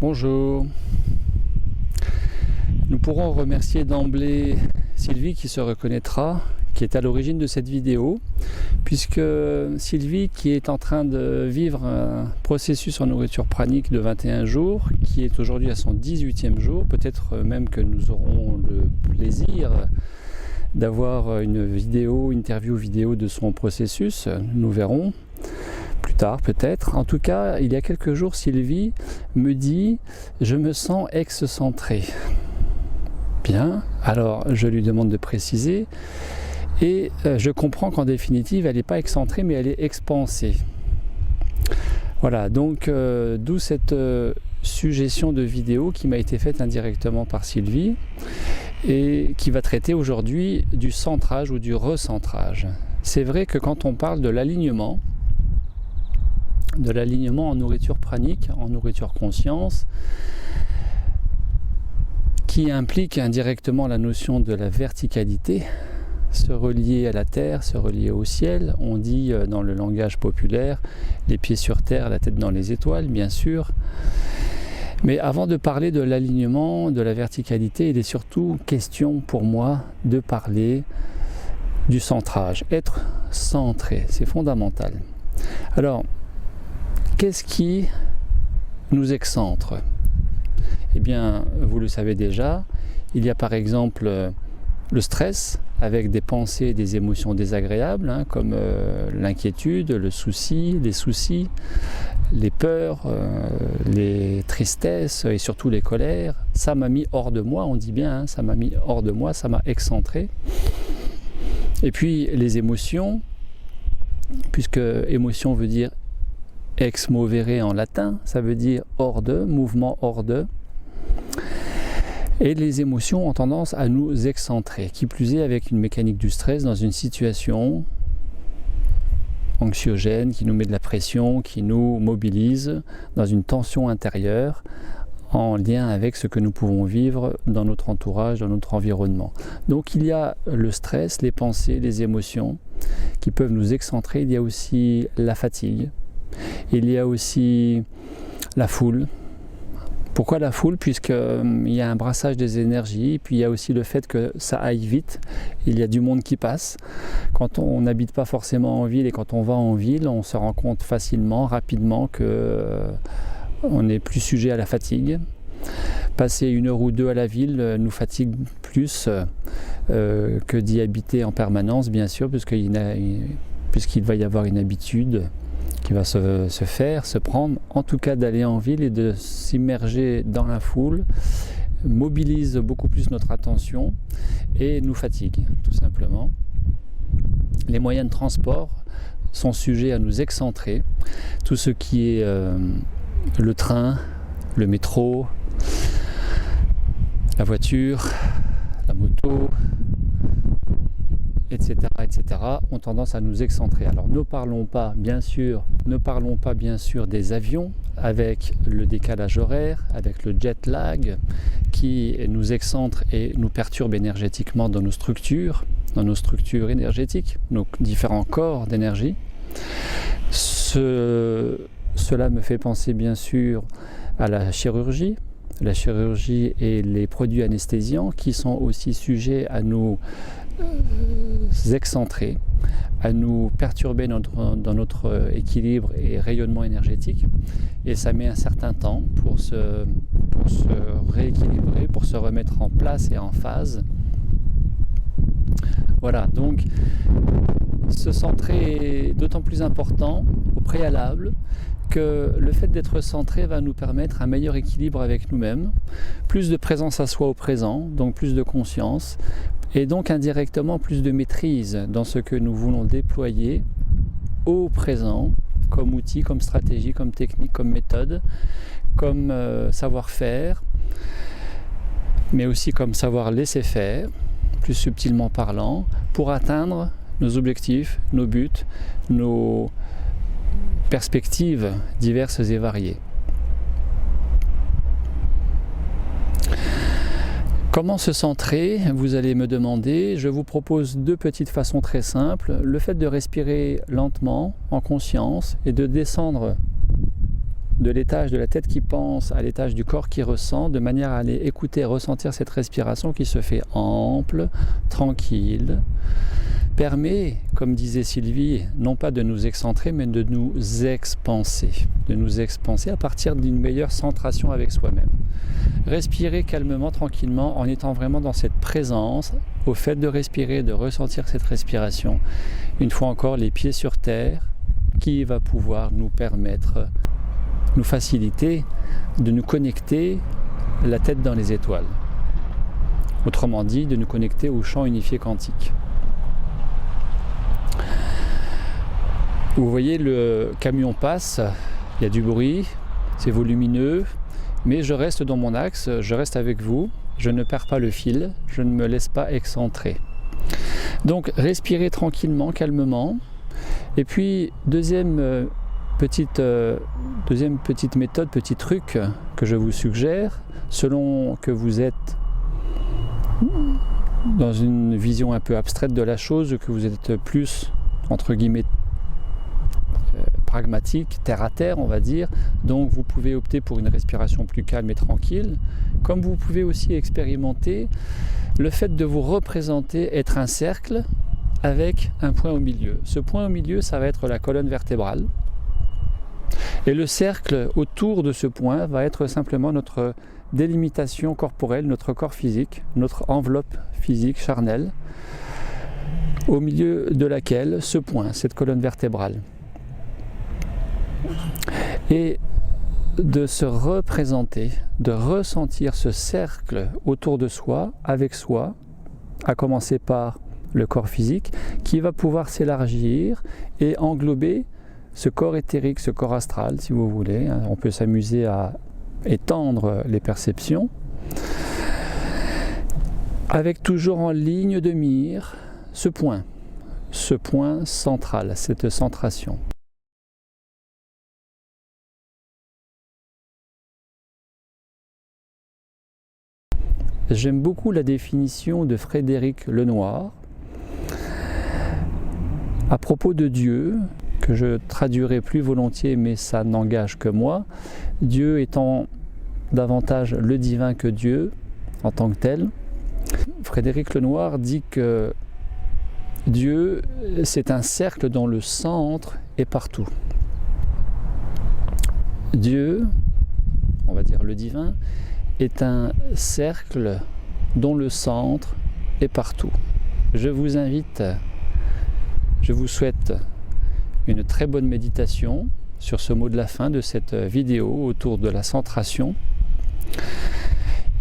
Bonjour. Nous pourrons remercier d'emblée Sylvie qui se reconnaîtra, qui est à l'origine de cette vidéo, puisque Sylvie qui est en train de vivre un processus en nourriture pranique de 21 jours, qui est aujourd'hui à son 18e jour, peut-être même que nous aurons le plaisir d'avoir une interview vidéo de son processus, nous verrons. Plus tard peut-être. En tout cas, il y a quelques jours, Sylvie me dit « Je me sens ex-centré ». Bien, alors je lui demande de préciser et je comprends qu'en définitive, elle n'est pas excentrée, mais elle est expansée. Voilà, donc d'où cette suggestion de vidéo qui m'a été faite indirectement par Sylvie et qui va traiter aujourd'hui du centrage ou du recentrage. C'est vrai que quand on parle de l'alignement en nourriture pranique, en nourriture conscience, qui implique indirectement la notion de la verticalité, se relier à la terre, se relier au ciel. On dit dans le langage populaire, les pieds sur terre, la tête dans les étoiles, bien sûr. Mais avant de parler de l'alignement, de la verticalité, il est surtout question pour moi de parler du centrage. Être centré, c'est fondamental. Alors, qu'est-ce qui nous excentre? Eh bien, vous le savez déjà, il y a par exemple le stress avec des pensées et des émotions désagréables, comme l'inquiétude, le souci, les soucis, les peurs, les tristesses et surtout les colères. Ça m'a mis hors de moi, on dit bien, ça m'a mis hors de moi, ça m'a excentré. Et puis les émotions, puisque émotion veut dire ex movere en latin, ça veut dire hors de, mouvement hors de. Et les émotions ont tendance à nous excentrer, qui plus est avec une mécanique du stress dans une situation anxiogène, qui nous met de la pression, qui nous mobilise dans une tension intérieure en lien avec ce que nous pouvons vivre dans notre entourage, dans notre environnement. Donc il y a le stress, les pensées, les émotions qui peuvent nous excentrer. Il y a aussi la fatigue. Il y a aussi la foule. Pourquoi la foule? Puisqu'il y a un brassage des énergies, puis il y a aussi le fait que ça aille vite, il y a du monde qui passe. Quand on n'habite pas forcément en ville et quand on va en ville, on se rend compte facilement, rapidement qu'on est plus sujet à la fatigue. Passer 1 heure ou 2 à la ville nous fatigue plus que d'y habiter en permanence, bien sûr, puisqu'il va y avoir une habitude qui va se prendre, en tout cas d'aller en ville et de s'immerger dans la foule, mobilise beaucoup plus notre attention et nous fatigue, tout simplement. Les moyens de transport sont sujets à nous excentrer. Tout ce qui est le train, le métro, la voiture, la moto, etc., ont tendance à nous excentrer. Alors ne parlons pas bien sûr des avions avec le décalage horaire, avec le jet lag qui nous excentre et nous perturbe énergétiquement dans nos structures énergétiques, nos différents corps d'énergie. Cela me fait penser bien sûr à la chirurgie et les produits anesthésiants qui sont aussi sujets à nous excentrer, à nous perturber dans notre équilibre et rayonnement énergétique, et ça met un certain temps pour se rééquilibrer, pour se remettre en place et en phase. Voilà, donc se centrer est d'autant plus important au préalable que le fait d'être centré va nous permettre un meilleur équilibre avec nous-mêmes, plus de présence à soi au présent, donc plus de conscience, et donc indirectement plus de maîtrise dans ce que nous voulons déployer au présent comme outil, comme stratégie, comme technique, comme méthode, comme savoir-faire, mais aussi comme savoir laisser faire, plus subtilement parlant, pour atteindre nos objectifs, nos buts, nos perspectives diverses et variées. Comment se centrer? Vous allez me demander. Je vous propose deux petites façons très simples. Le fait de respirer lentement, en conscience, et de descendre de l'étage de la tête qui pense à l'étage du corps qui ressent, de manière à aller écouter, ressentir cette respiration qui se fait ample, tranquille, permet, comme disait Sylvie, non pas de nous excentrer, mais de nous expanser à partir d'une meilleure centration avec soi-même. Respirer calmement, tranquillement, en étant vraiment dans cette présence, au fait de respirer, de ressentir cette respiration. Une fois encore, les pieds sur terre, qui va pouvoir nous permettre, nous faciliter de nous connecter la tête dans les étoiles. Autrement dit, de nous connecter au champ unifié quantique. Vous voyez, le camion passe, il y a du bruit, c'est volumineux, mais je reste dans mon axe, je reste avec vous, je ne perds pas le fil, je ne me laisse pas excentrer. Donc respirez tranquillement, calmement. Et puis deuxième petite méthode, petit truc que je vous suggère, selon que vous êtes dans une vision un peu abstraite de la chose, que vous êtes plus, entre guillemets, pragmatique, terre à terre, on va dire. Donc vous pouvez opter pour une respiration plus calme et tranquille, comme vous pouvez aussi expérimenter le fait de vous représenter être un cercle avec un point au milieu. Ce point au milieu, ça va être la colonne vertébrale. Et le cercle autour de ce point va être simplement notre délimitation corporelle, notre corps physique, notre enveloppe physique charnelle, au milieu de laquelle ce point, cette colonne vertébrale. Et de se représenter, de ressentir ce cercle autour de soi, avec soi, à commencer par le corps physique, qui va pouvoir s'élargir et englober ce corps éthérique, ce corps astral, si vous voulez. On peut s'amuser à étendre les perceptions, avec toujours en ligne de mire ce point central, cette centration. J'aime beaucoup la définition de Frédéric Lenoir à propos de Dieu, que je traduirai plus volontiers, mais ça n'engage que moi. Dieu étant davantage le divin que Dieu en tant que tel. Frédéric Lenoir dit que Dieu, c'est un cercle dont le centre est partout. Dieu, on va dire le divin, est un cercle dont le centre est partout. Je vous invite, je vous souhaite une très bonne méditation sur ce mot de la fin de cette vidéo autour de la centration.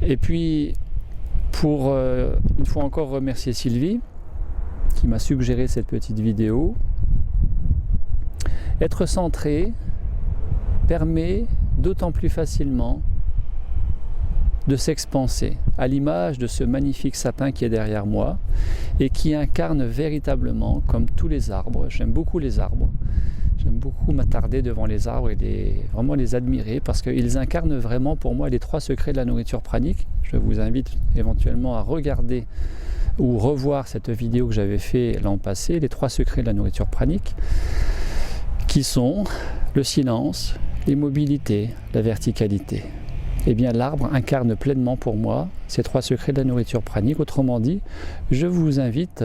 Et puis, pour une fois encore remercier Sylvie qui m'a suggéré cette petite vidéo. Être centré permet d'autant plus facilement de s'expanser, à l'image de ce magnifique sapin qui est derrière moi et qui incarne véritablement, comme tous les arbres, j'aime beaucoup les arbres, j'aime beaucoup m'attarder devant les arbres et vraiment les admirer parce qu'ils incarnent vraiment pour moi les 3 secrets de la nourriture pranique. Je vous invite éventuellement à regarder ou revoir cette vidéo que j'avais fait l'an passé, les 3 secrets de la nourriture pranique, qui sont le silence, l'immobilité, la verticalité. Eh bien, l'arbre incarne pleinement pour moi ces 3 secrets de la nourriture pranique. Autrement dit, je vous invite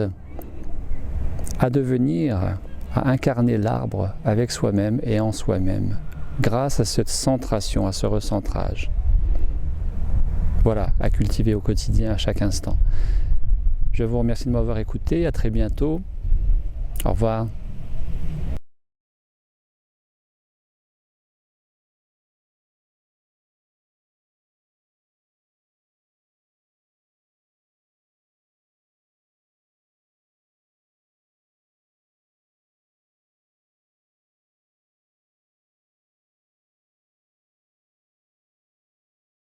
à devenir, à incarner l'arbre avec soi-même et en soi-même, grâce à cette centration, à ce recentrage. Voilà, à cultiver au quotidien, à chaque instant. Je vous remercie de m'avoir écouté. À très bientôt. Au revoir.